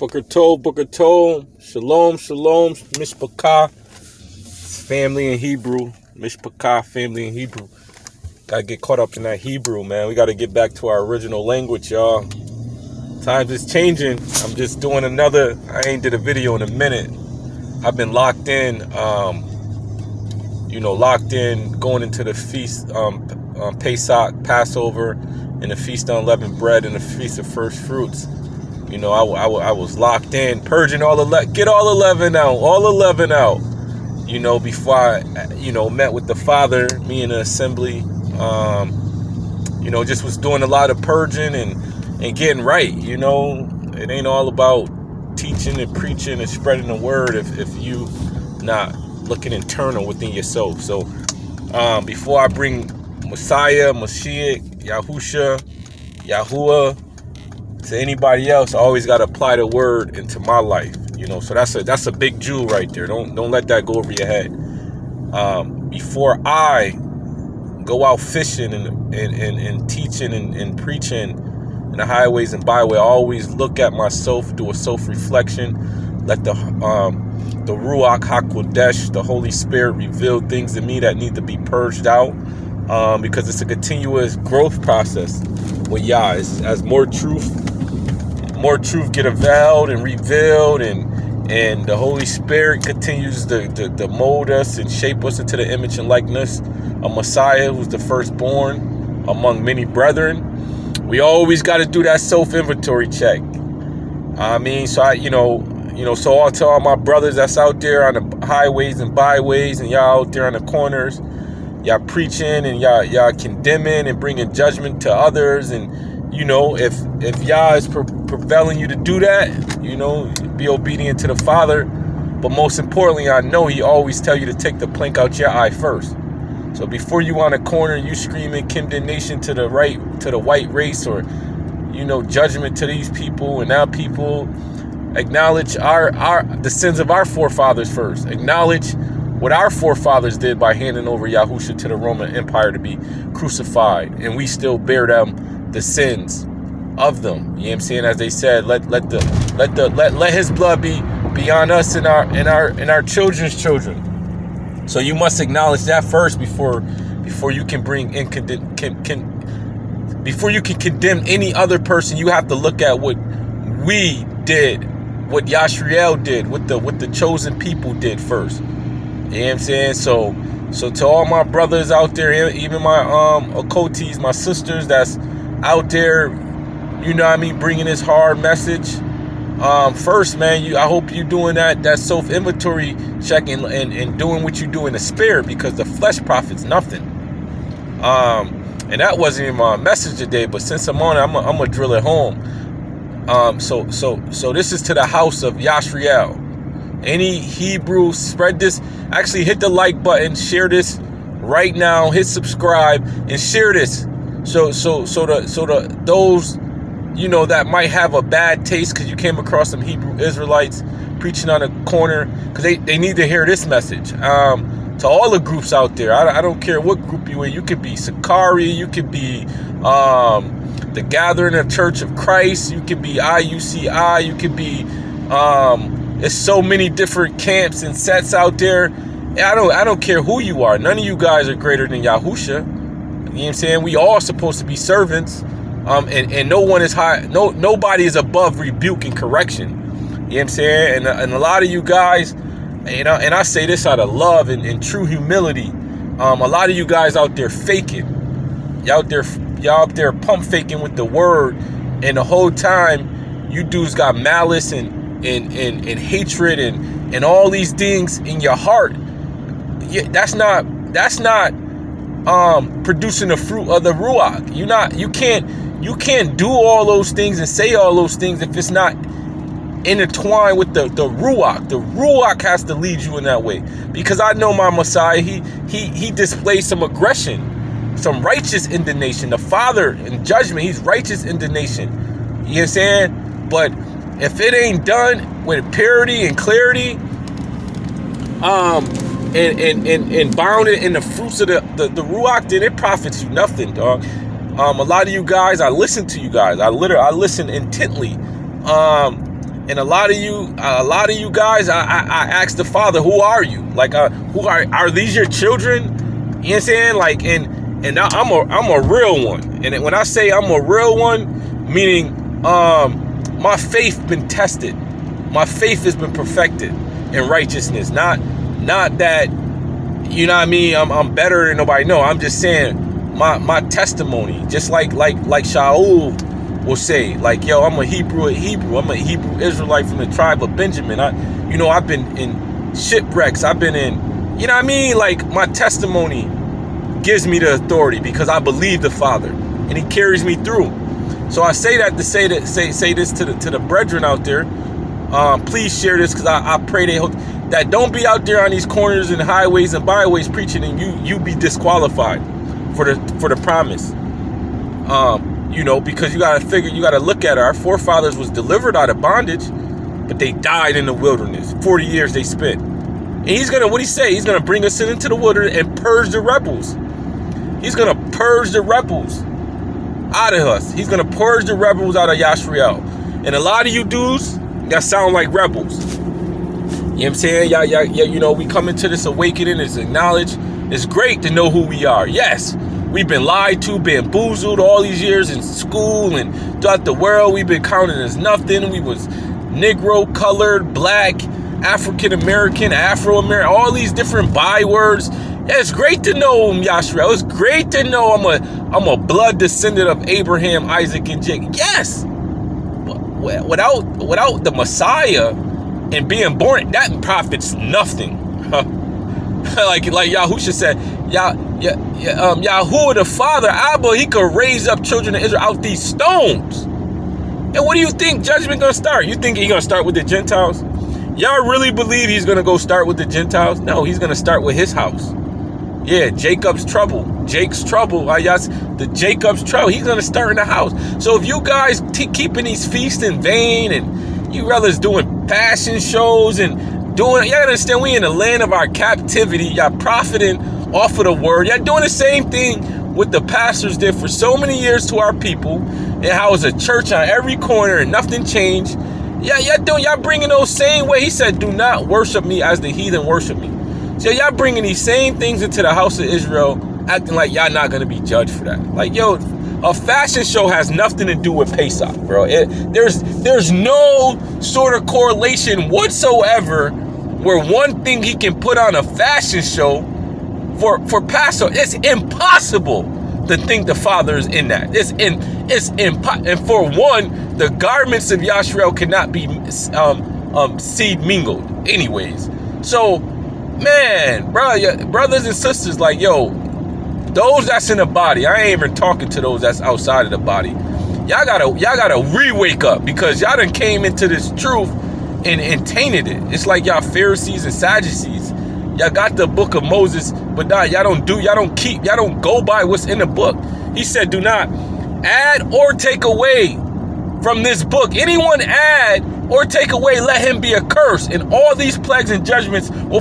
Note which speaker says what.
Speaker 1: Booker Tov, Shalom, Mishpachah, family in Hebrew, Mishpachah, family in Hebrew. Gotta get caught up in that Hebrew, man. We gotta get back to our original language, y'all. Times is changing. I'm just doing another, I ain't did a video in a minute. I've been locked in, going into the feast, Pesach, Passover, and the Feast of Unleavened Bread, and the Feast of First Fruits. You know, I was locked in, purging get all 11 out. You know, before I, met with the Father, me in the assembly, just was doing a lot of purging and getting right. You know, it ain't all about teaching and preaching and spreading the word if you not looking internal within yourself. So, before I bring Messiah, Mashiach, Yahuah to anybody else, I always got to apply the word into my life, so that's a big jewel right there. Don't let that go over your head. Before I go out fishing and teaching and preaching in the highways and byway, I always look at myself, do a self-reflection, let the Ruach HaKodesh, the Holy Spirit, reveal things in me that need to be purged out, because it's a continuous growth process with Yah. As more truth get unveiled and revealed, and the Holy Spirit continues to mold us and shape us into the image and likeness of Messiah, who's the firstborn among many brethren. We always got to do that self-inventory check. So I'll tell all my brothers that's out there on the highways and byways, and y'all out there on the corners, y'all preaching and y'all condemning and bringing judgment to others, and if y'all is prevailing you to do that, be obedient to the Father. But most importantly, I know He always tell you to take the plank out your eye first. So before you on a corner, you screaming condemnation to the white race, or judgment to these people and our people, acknowledge the sins of our forefathers first. Acknowledge what our forefathers did by handing over Yahusha to the Roman Empire to be crucified, and we still bear them the sins of them. You know what I'm saying? As they said, let His blood be on us and our children's children. So you must acknowledge that first before you can before you can condemn any other person. You have to look at what we did, what Yashriel did, what the chosen people did first. You know what I'm saying? So to all my brothers out there, even my Okotis, my sisters that's out there, bringing this hard message. First, man, I hope you doing that self-inventory check and doing what you do in the spirit, because the flesh profits nothing. And that wasn't even my message today, but since I'm on it, I'm gonna drill it home. So this is to the house of Yashriel. Any Hebrew, spread this. Actually, hit the like button, share this right now, hit subscribe, and share this. So those that might have a bad taste because you came across some Hebrew Israelites preaching on a corner, because they need to hear this message. To all the groups out there, I don't care what group you in. You could be Sakari, you could be the Gathering of Church of Christ, you could be IUCI, you could be there's so many different camps and sets out there. I don't care who you are. None of you guys are greater than Yahusha. You know what I'm saying? We all supposed to be servants. And no one is high. Nobody is above rebuke and correction. You know what I'm saying? And a lot of you guys, and I say this out of love and true humility. A lot of you guys out there faking. Y'all out there pump faking with the word, and the whole time you dudes got malice and hatred and all these things in your heart. Yeah, that's not producing the fruit of the Ruach. You can't do all those things and say all those things if it's not intertwined with the Ruach. The Ruach has to lead you in that way. Because I know my Messiah, he displays some aggression, some righteous indignation. The Father in judgment, He's righteous indignation. You know what I'm saying? But if it ain't done with purity and clarity, and bounded in the fruits of the Ruach, then it profits you nothing, dog. A lot of you guys, I listen to you guys. I listen intently. And a lot of you guys, I asked the Father, who are you? Like, who are these your children? You know what I'm saying? Like, and I'm a real one. And when I say I'm a real one, meaning my faith been tested, my faith has been perfected in righteousness. Not that, you know what I mean, I'm better than nobody. No, I'm just saying my testimony, just like Shaul will say, like, yo, I'm a Hebrew, I'm a Hebrew Israelite from the tribe of Benjamin. I've been in shipwrecks, I've been in, you know what I mean? Like, my testimony gives me the authority because I believe the Father and he carries me through. So I say that to say this to the brethren out there. Please share this, because I pray they hope that don't be out there on these corners and highways and byways preaching and you be disqualified for the promise. Because you gotta look at it. Our forefathers was delivered out of bondage, but they died in the wilderness. 40 years they spent. And he's gonna bring us into the wilderness and purge the rebels. He's gonna purge the rebels out of us. He's gonna purge the rebels out of Yashriel. And a lot of you dudes, y'all sound like rebels. You know what I'm saying? Yeah, we come into this awakening, it's acknowledged. It's great to know who we are. Yes, we've been lied to, bamboozled all these years in school and throughout the world. We've been counted as nothing. We was Negro, colored, black, African-American, Afro-American, all these different bywords. Yeah, it's great to know Yashriel. It's great to know I'm a blood descendant of Abraham, Isaac, and Jacob. Yes. Without the Messiah and being born, that profits nothing. like Yahusha said, Yahuah the Father, Abba, he could raise up children of Israel out these stones. And what do you think Judgment gonna start? You think he's gonna start with the Gentiles? Y'all really believe he's gonna go start with the Gentiles? No, he's gonna start with his house. Yeah, Jacob's trouble. Jake's trouble. The Jacob's trouble. He's going to start in the house. So if you guys keeping these feasts in vain, and you brothers doing fashion shows and doing, y'all understand, we in the land of our captivity. Y'all profiting off of the word. Y'all doing the same thing what the pastors did for so many years to our people, and how it was a church on every corner and nothing changed. Y'all bringing those same way. He said, do not worship me as the heathen worship me. So y'all bringing these same things into the house of Israel, acting like y'all not going to be judged for that. Like, yo, a fashion show has nothing to do with Pesach, bro. There's no sort of correlation whatsoever where one thing he can put on a fashion show for Passover. It's impossible to think the Father is in that. And for one, the garments of Yashriel cannot be seed mingled anyways. So, man, bro, brothers and sisters, like, yo, those that's in the body, I ain't even talking to those that's outside of the body. Y'all gotta re-wake up, because y'all done came into this truth and tainted it. It's like y'all Pharisees and Sadducees. Y'all got the book of Moses, but y'all don't go by what's in the book. He said, do not add or take away from this book. Anyone add or take away, let him be accursed. And all these plagues and judgments will